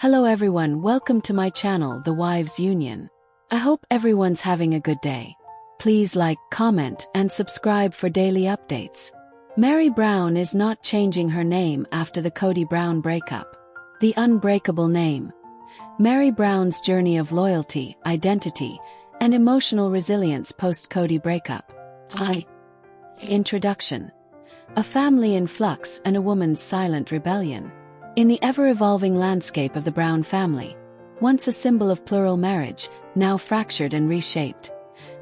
Hello everyone, welcome to my channel, The Wives Union. I hope everyone's having a good day. Please like, comment, and subscribe for daily updates. Meri Brown is not changing her name after the Kody Brown breakup. The unbreakable name. Meri Brown's journey of loyalty, identity, and emotional resilience post-Kody breakup. Introduction. A family in flux and a woman's silent rebellion. In the ever-evolving landscape of the Brown family, once a symbol of plural marriage, now fractured and reshaped,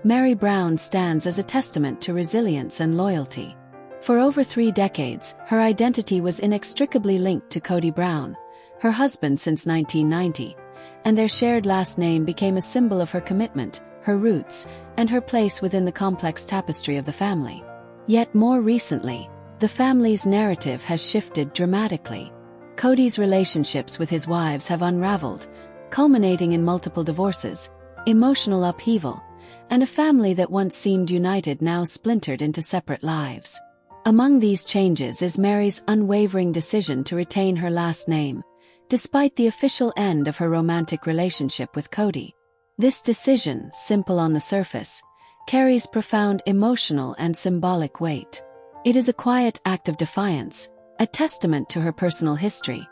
Meri Brown stands as a testament to resilience and loyalty. For over 3 decades, her identity was inextricably linked to Kody Brown, her husband since 1990, and their shared last name became a symbol of her commitment, her roots, and her place within the complex tapestry of the family. Yet more recently, the family's narrative has shifted dramatically. Kody's relationships with his wives have unraveled, culminating in multiple divorces, emotional upheaval, and a family that once seemed united now splintered into separate lives. Among these changes is Meri's unwavering decision to retain her last name, despite the official end of her romantic relationship with Kody. This decision, simple on the surface, carries profound emotional and symbolic weight. It is a quiet act of defiance, a testament to her personal history,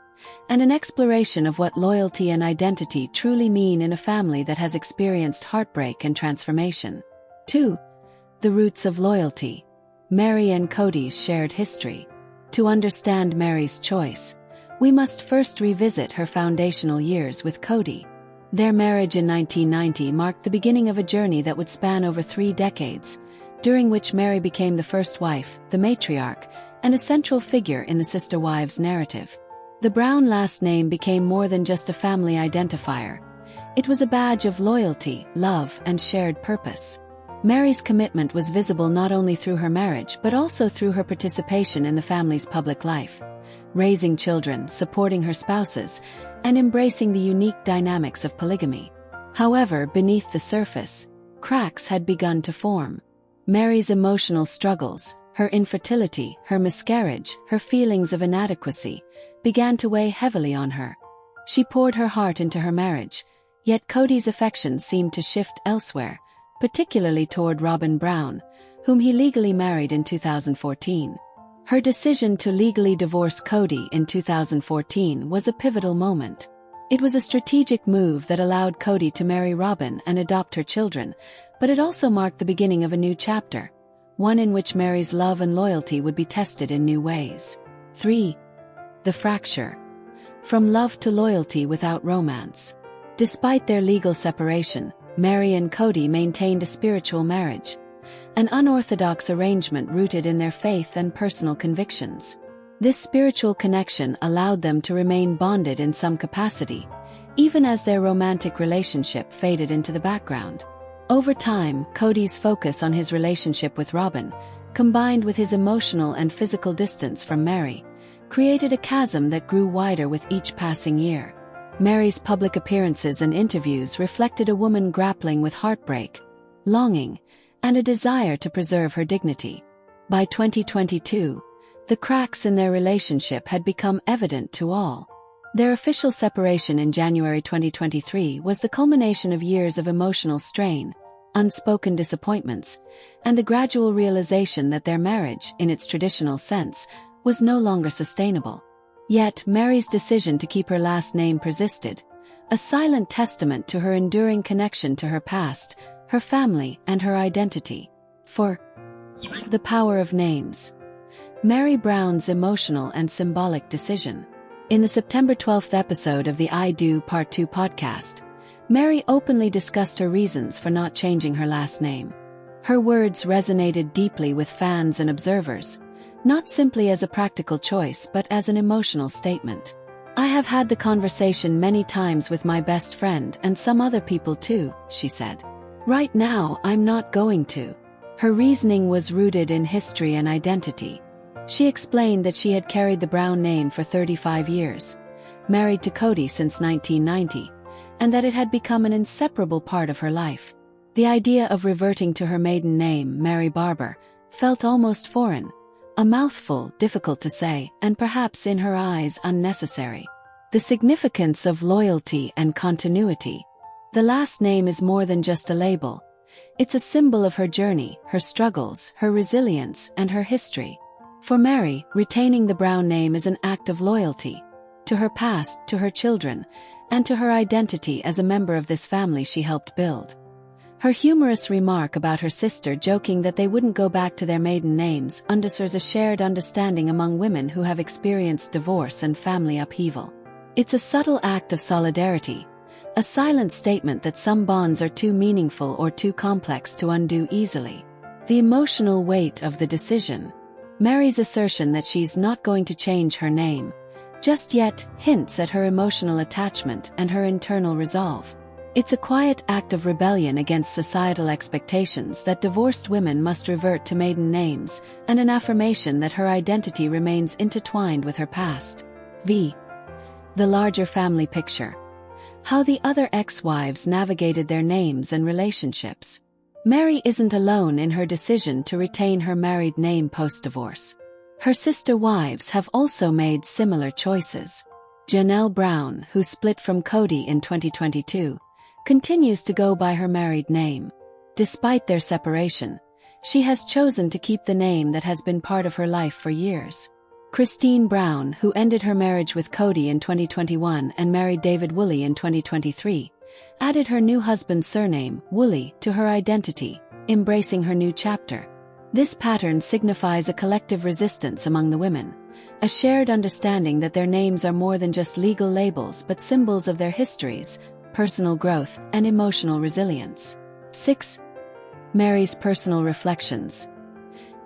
and an exploration of what loyalty and identity truly mean in a family that has experienced heartbreak and transformation. 2. The roots of loyalty. Meri and Kody's shared history. To understand Meri's choice, we must first revisit her foundational years with Kody. Their marriage in 1990 marked the beginning of a journey that would span over 3 decades, during which Meri became the first wife, the matriarch, and a central figure in the Sisterwives narrative. The Brown last name became more than just a family identifier. It was a badge of loyalty, love, and shared purpose. Meri's commitment was visible not only through her marriage but also through her participation in the family's public life, raising children, supporting her spouses, and embracing the unique dynamics of polygamy. However, beneath the surface, cracks had begun to form. Meri's emotional struggles, her infertility, her miscarriage, her feelings of inadequacy, began to weigh heavily on her. She poured her heart into her marriage, yet Kody's affections seemed to shift elsewhere, particularly toward Robyn Brown, whom he legally married in 2014. Her decision to legally divorce Kody in 2014 was a pivotal moment. It was a strategic move that allowed Kody to marry Robyn and adopt her children, but it also marked the beginning of a new chapter, one in which Meri's love and loyalty would be tested in new ways. 3. The fracture. From love to loyalty without romance. Despite their legal separation, Meri and Kody maintained a spiritual marriage, an unorthodox arrangement rooted in their faith and personal convictions. This spiritual connection allowed them to remain bonded in some capacity, even as their romantic relationship faded into the background. Over time, Kody's focus on his relationship with Robyn, combined with his emotional and physical distance from Meri, created a chasm that grew wider with each passing year. Meri's public appearances and interviews reflected a woman grappling with heartbreak, longing, and a desire to preserve her dignity. By 2022, the cracks in their relationship had become evident to all. Their official separation in January 2023 was the culmination of years of emotional strain, unspoken disappointments, and the gradual realization that their marriage, in its traditional sense, was no longer sustainable. Yet, Meri's decision to keep her last name persisted, a silent testament to her enduring connection to her past, her family, and her identity. 4. The power of names. Meri Brown's emotional and symbolic decision. In the September 12th episode of the I Do Part 2 podcast, Meri openly discussed her reasons for not changing her last name. Her words resonated deeply with fans and observers, not simply as a practical choice but as an emotional statement. "I have had the conversation many times with my best friend and some other people too," she said. "Right now, I'm not going to." Her reasoning was rooted in history and identity. She explained that she had carried the Brown name for 35 years, married to Kody since 1990, and that it had become an inseparable part of her life. The idea of reverting to her maiden name, Meri Barber, felt almost foreign, a mouthful, difficult to say, and perhaps in her eyes unnecessary. The significance of loyalty and continuity. The last name is more than just a label. It's a symbol of her journey, her struggles, her resilience, and her history. For Meri, retaining the Brown name is an act of loyalty to her past, to her children, and to her identity as a member of this family she helped build. Her humorous remark about her sister joking that they wouldn't go back to their maiden names underscores a shared understanding among women who have experienced divorce and family upheaval. It's a subtle act of solidarity, a silent statement that some bonds are too meaningful or too complex to undo easily. The emotional weight of the decision. Meri's assertion that she's not going to change her name just yet hints at her emotional attachment and her internal resolve. It's a quiet act of rebellion against societal expectations that divorced women must revert to maiden names, and an affirmation that her identity remains intertwined with her past. The larger family picture. How the other ex-wives navigated their names and relationships. Meri isn't alone in her decision to retain her married name post-divorce. Her sister wives have also made similar choices. Janelle Brown, who split from Kody in 2022, continues to go by her married name. Despite their separation, she has chosen to keep the name that has been part of her life for years. Christine Brown, who ended her marriage with Kody in 2021 and married David Woolley in 2023, added her new husband's surname, Woolley, to her identity, embracing her new chapter. This pattern signifies a collective resistance among the women, a shared understanding that their names are more than just legal labels but symbols of their histories, personal growth, and emotional resilience. 6. Meri's personal reflections.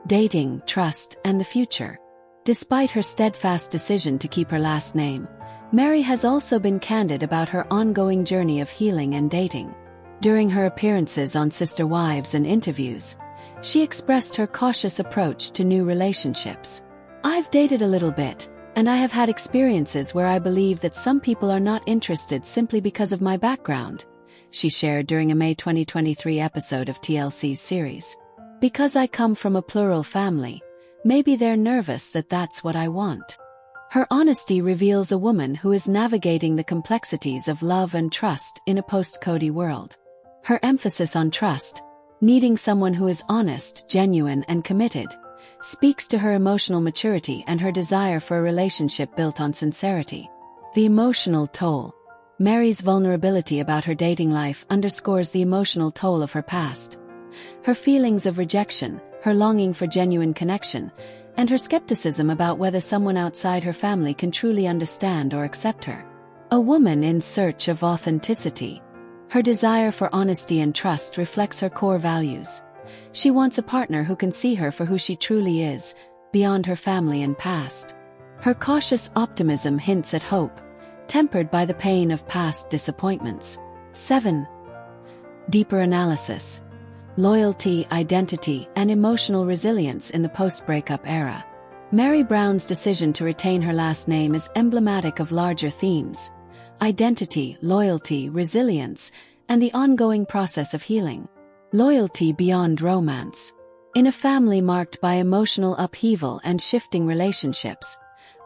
Dating, trust, and the future. Despite her steadfast decision to keep her last name, Meri has also been candid about her ongoing journey of healing and dating. During her appearances on Sisterwives and interviews, she expressed her cautious approach to new relationships. "I've dated a little bit, and I have had experiences where I believe that some people are not interested simply because of my background," she shared during a May 2023 episode of TLC's series. "Because I come from a plural family, maybe they're nervous that that's what I want." Her honesty reveals a woman who is navigating the complexities of love and trust in a post-Kody world. Her emphasis on trust, needing someone who is honest, genuine, and committed, speaks to her emotional maturity and her desire for a relationship built on sincerity. The emotional toll. Meri's vulnerability about her dating life underscores the emotional toll of her past. Her feelings of rejection, her longing for genuine connection, and her skepticism about whether someone outside her family can truly understand or accept her. A woman in search of authenticity. Her desire for honesty and trust reflects her core values. She wants a partner who can see her for who she truly is, beyond her family and past. Her cautious optimism hints at hope, tempered by the pain of past disappointments. 7. Deeper analysis. Loyalty, identity, and emotional resilience in the post-breakup era. Meri Brown's decision to retain her last name is emblematic of larger themes: identity, loyalty, resilience, and the ongoing process of healing. Loyalty beyond romance. In a family marked by emotional upheaval and shifting relationships,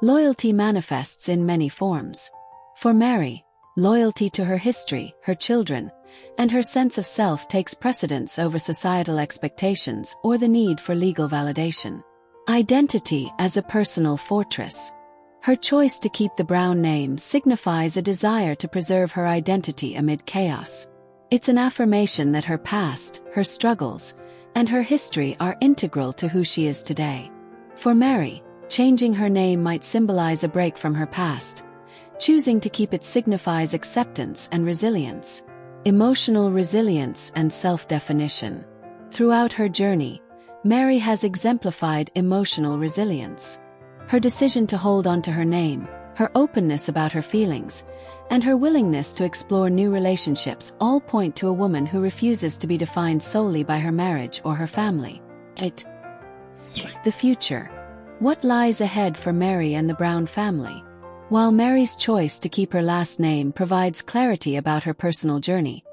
loyalty manifests in many forms. For Meri, loyalty to her history, her children, and her sense of self takes precedence over societal expectations or the need for legal validation. Identity as a personal fortress. Her choice to keep the Brown name signifies a desire to preserve her identity amid chaos. It's an affirmation that her past, her struggles, and her history are integral to who she is today. For Meri, changing her name might symbolize a break from her past. Choosing to keep it signifies acceptance and resilience. Emotional resilience and self-definition. Throughout her journey, Meri has exemplified emotional resilience. Her decision to hold on to her name, her openness about her feelings, and her willingness to explore new relationships all point to a woman who refuses to be defined solely by her marriage or her family. 8. The future. What lies ahead for Meri and the Brown family? While Meri's choice to keep her last name provides clarity about her personal journey,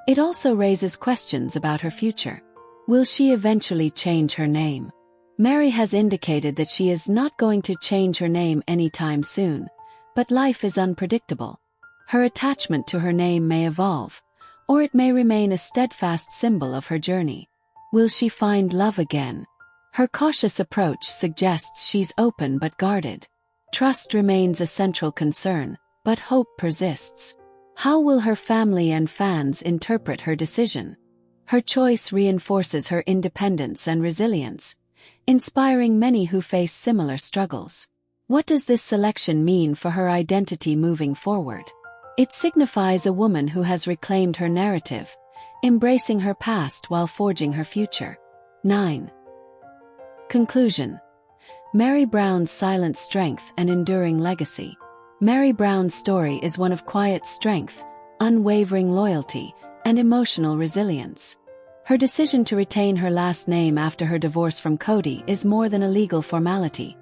it also raises questions about her future. Will she eventually change her name? Meri has indicated that she is not going to change her name anytime soon, But life is unpredictable. Her attachment to her name may evolve, or it may remain a steadfast symbol of her journey. Will she find love again? Her cautious approach suggests she's open but guarded. Trust remains a central concern, but hope persists. How will her family and fans interpret her decision? Her choice reinforces her independence and resilience, inspiring many who face similar struggles. What does this selection mean for her identity moving forward? It signifies a woman who has reclaimed her narrative, embracing her past while forging her future. 9. Conclusion. Meri Brown's silent strength and enduring legacy. Meri Brown's story is one of quiet strength, unwavering loyalty, and emotional resilience. Her decision to retain her last name after her divorce from Kody is more than a legal formality.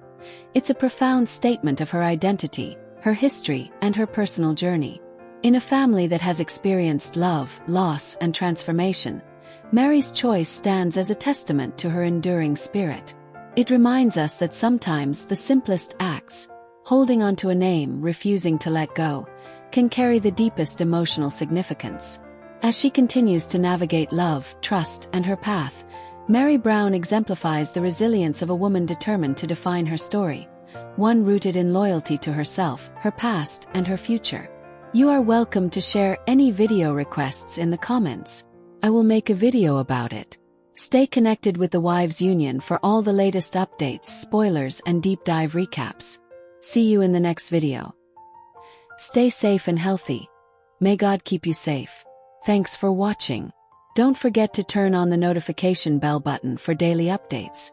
It's a profound statement of her identity, her history, and her personal journey. In a family that has experienced love, loss, and transformation, Meri's choice stands as a testament to her enduring spirit. It reminds us that sometimes the simplest acts, holding onto a name, refusing to let go, can carry the deepest emotional significance. As she continues to navigate love, trust, and her path, Meri Brown exemplifies the resilience of a woman determined to define her story, one rooted in loyalty to herself, her past, and her future. You are welcome to share any video requests in the comments. I will make a video about it. Stay connected with the Wives Union for all the latest updates, spoilers, and deep dive recaps. See you in the next video. Stay safe and healthy. May God keep you safe. Thanks for watching. Don't forget to turn on the notification bell button for daily updates.